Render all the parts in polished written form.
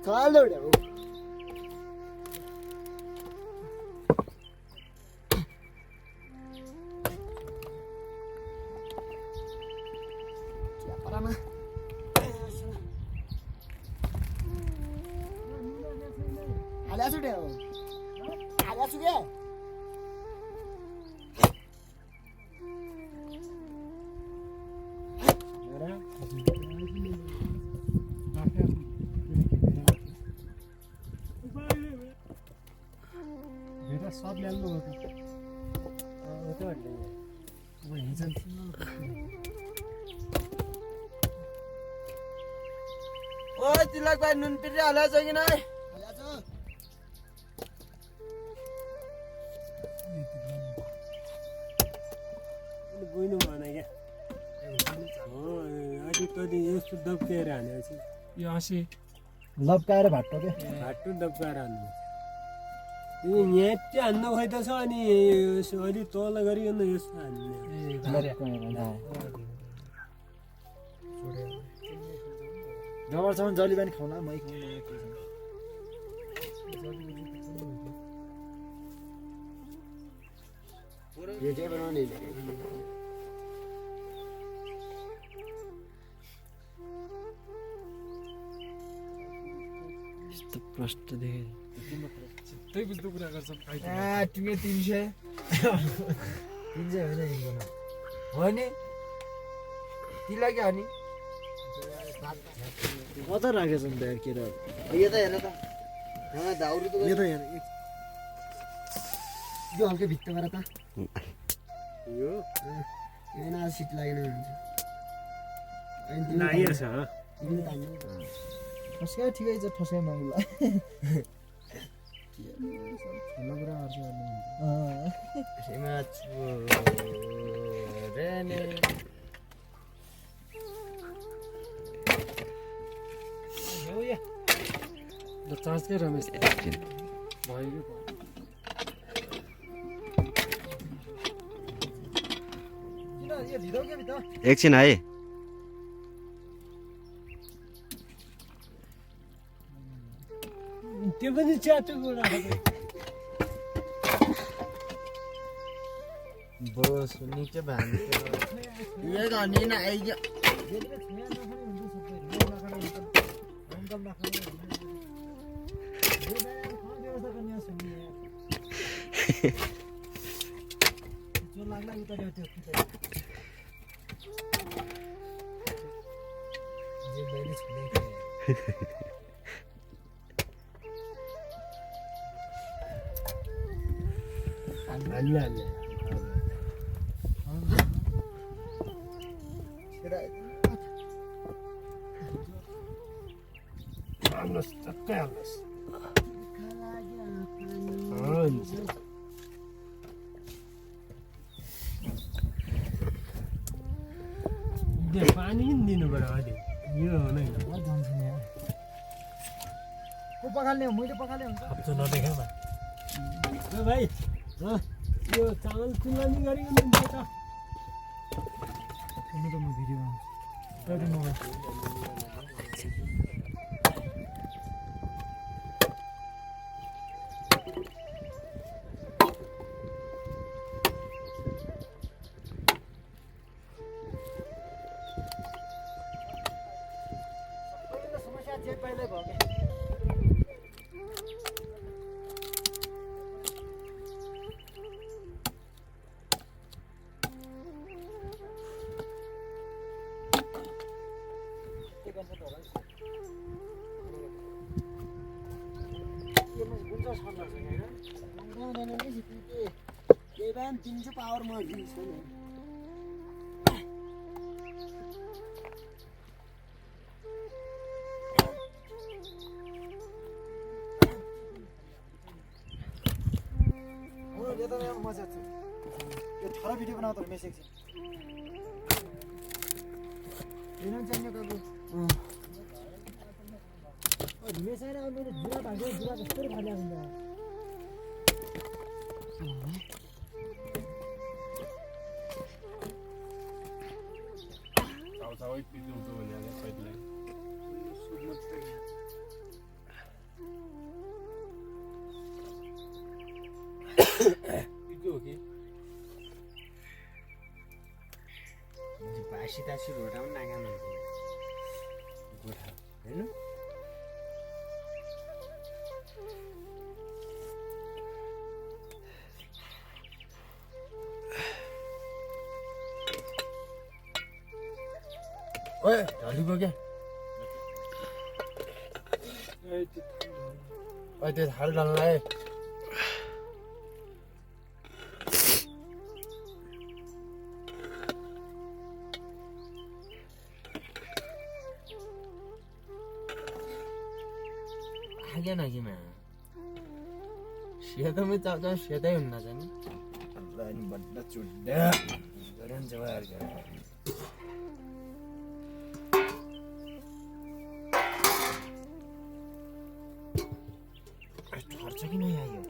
चाल एउटा हो परामा आल्या छु हो आल्या छु के सब ल्याउनु हो त अब हिजो ओइ तिलक भाइ नुन पिरी हालेछ कि नै हालेछ गइनु भएन क्या हो अलि तैँले यस्तो दब्काएर हानेपछि यो आसी लप्काएर भाट्टो के भाटो दब्काएर हान्नु यो न्याट्टे हान्नु खोइ त छ अनि अलि तल गरिकन यस्तो हान्ने जबरसम्म जली पनि खाउला मै खाउँ भेटे बनाउने यस्तो प्रष्ट देखे त्यही बुझ्दो कुरा गर्छन् टुङ्गे 300 होइन हिँड्दैन हो नि तिलक हो नि कता राखेछ नि त यार केटा यो त हेर त दाउरी त यो त हेर यो हल्कै भित्तो गरेर त यो यहाँ सिट लागेन हुन्छ लागिएछ ठस्कै ठिकै छ ठस्कै माग्ला ठुलो कुरा गर्छु ल चार्ज के रमेश भयो कि एकछिन है त्यो पनि च्याटो कुरा बस नीचे बांध ये गानी ना आएगा जो लागला उतारे होते ये बैले छुने के अल्लाह हाल्नुहोस् टक्कै हाल्नुहोस् हुन्छ पानी पनि दिनु पर्यो अहिले यो हुँदैन को पकाल्ने हो मैले पकाल्ने हुन्छ अब चाहिँ नदेखामा भाइ यो चामल चुल्हा नि गरिकन हुन्छ त म भिडियो बनाउँछु समस्या जे पहिले भयो के दिन्छु पावर म दिन्छु नि यो त मजा छ यो थोरै भिडियो बनाउँदा मेसेज छ हेर्नु चाहिने काको मेसेज आउने जुरा भाग्यो जुरा कस्तो खाली हुन्छ Tahu-tahu itu tuh ya, Kashi घोटाउनु Naga मान्छे गोठा हैन ओए ढलिगयो क्या ओए त्यो थाल ढल्लाए आगे नागिमा सेतमै चाउचाउ सेतै हुन्न चाहिँ अल्लाह नि बड्ड चुड्डा गरन जवार गरे ठर्छ कि नै आयो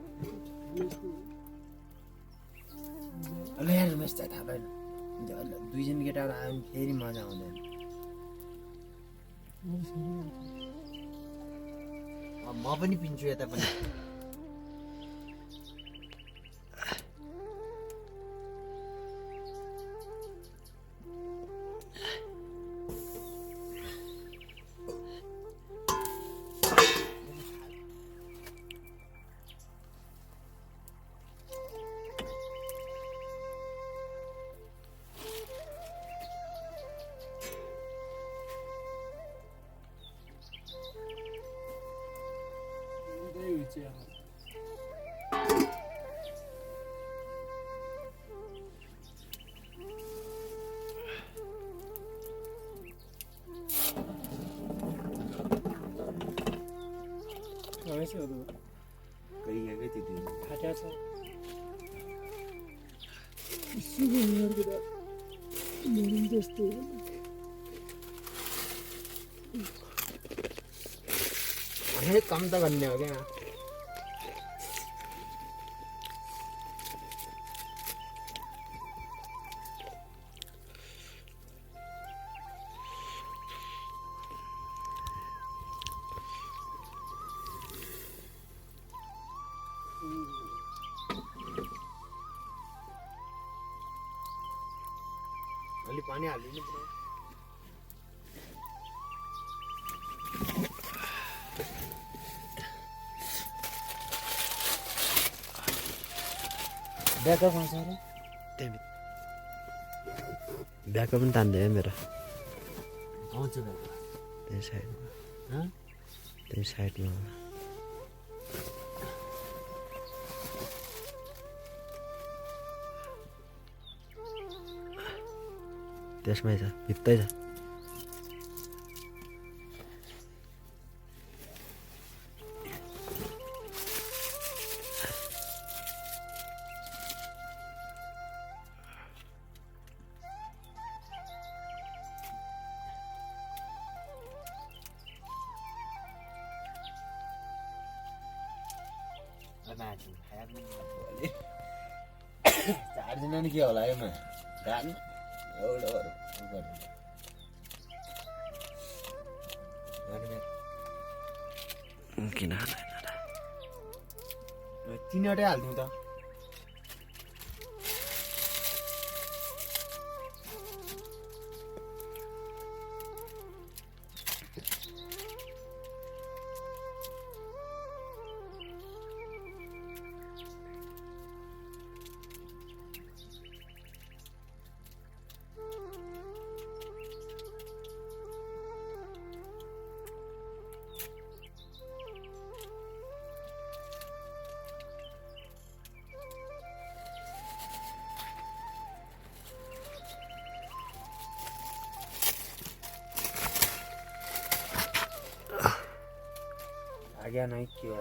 अल्लाह यार रमेश चाहिँ थाहा भएन दुईजना केटाहरू आयो भने फेरि मजा आउँदैन म पनि पिन्छु यता पनि गरिएको त्यो दिन फाट्या छ जस्तो कम त भन्ने हो क्या अलि पानी हालिदिनु पर्यो ब्याकअप आउँछ अरे ब्याकअप पनि तान्दै मेरो आउँछ ब्याकअप त्यही साइडमा त्यसमै छ भित्तै छ चारजना नि के होला यो गाडी किन तिनवटै हालिदिउँ त आगे नहीं किया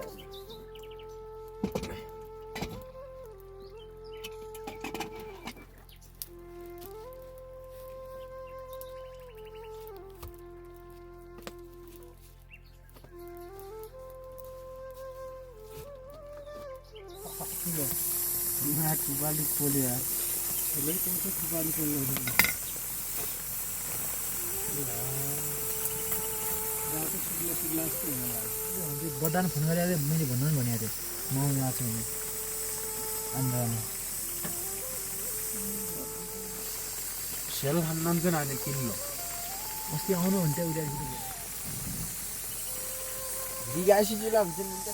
Kembali kuliah. Boleh kita kembali kuliah. बदान फोन गरेर मैले भन्नु नि भनेको थिएँ म यहाँ छु भने आन्दोलन सेल खान्न चाहिँ अहिले किन्नु अस्ति आउनु हुन्थ्यो उनीहरू बिगासी जिल्ला हुन्छ नि त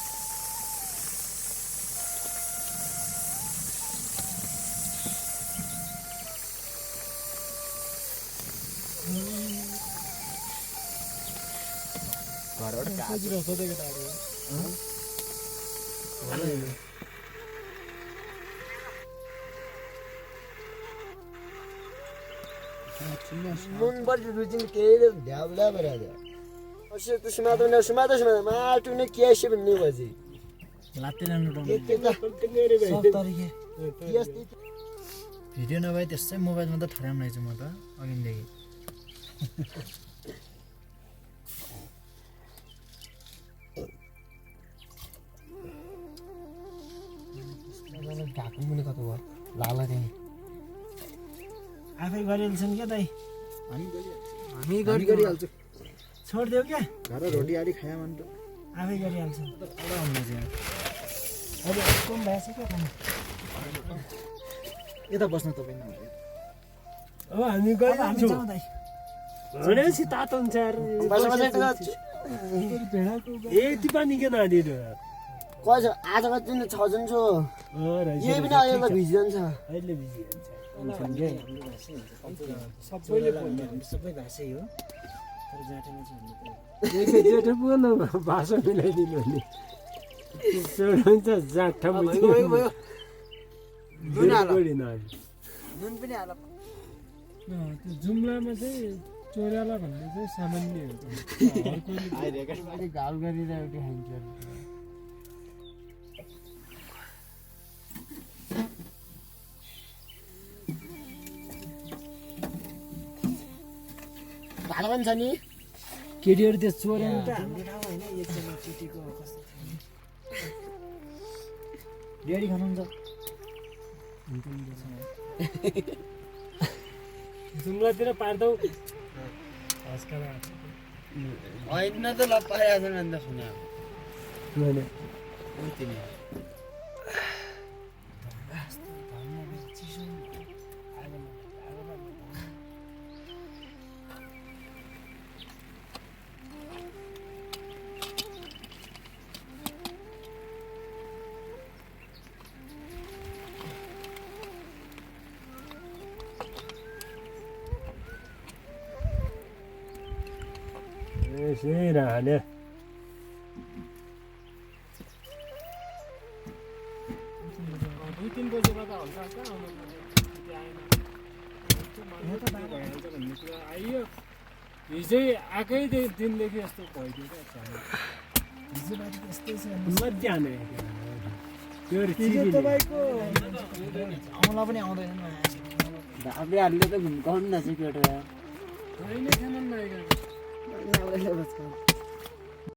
घरबाट सजिलो सोधेको त नुन पनि रुचिन केही ढ्याउला भइरहेको असे त सुमातो माटो नै केसी भन्ने भएपछि लात्ते लानु के त सब तरिके भिडियो नभए त्यसै मोबाइलमा त ठराम रहेछ म त अघिदेखि ढाकु मुनि कता भयो लाला त्यही आफै गरिहाल्छन् क्या दाइ हामी गरिहाल्छु छोडिदेऊ क्या घर रोटी आली खाया मन त आफै गरिहाल्छन् एउटा हुँदैछ अहिले कम भएछ क्या खानु यता बस्नु तपाईँ अब हामी गरिहाल्छौँ दाइ भनेपछि तातो हुन्छ यति पानी किन हालिदिनु कसो आजको दिन 6 जन छु यही पनि अहिले भिजिन्छ अहिले बिजिहाल्छ सबैले बोल्ने हामी सबै भाषै हो तर जाटेमा चाहिँ जेठो पुग्न भाषा मिलाइदिनु भने हुन्छ जाठा नुन पनि हाल त्यो जुम्लामा चाहिँ चोर्याला भन्ने चाहिँ सामान्य हो गाल गरिरहेको खान्छ भाडा पनि छ नि केटीहरू त्यो चोर्याउनु त हाम्रो ठाउँ होइन एकजना केटीको कस्तो डेडी खानुहुन्छ जुम्लातिर पार्दौ होइन त लपाइरहेको छ नि त सुने यसै हाल्यो दुई तिन बजेबाट हल्का आइयो हिजै आएकै दिनदेखि यस्तो भइदियो क्या हिजोबाट त्यस्तै छ मजा हाल्यो तपाईँको आउँला पनि आउँदैन ढाब्ले हाल्यो त घुम्काउनु न चाहिँ केटा कहिले खान नआइरहेको बस्छ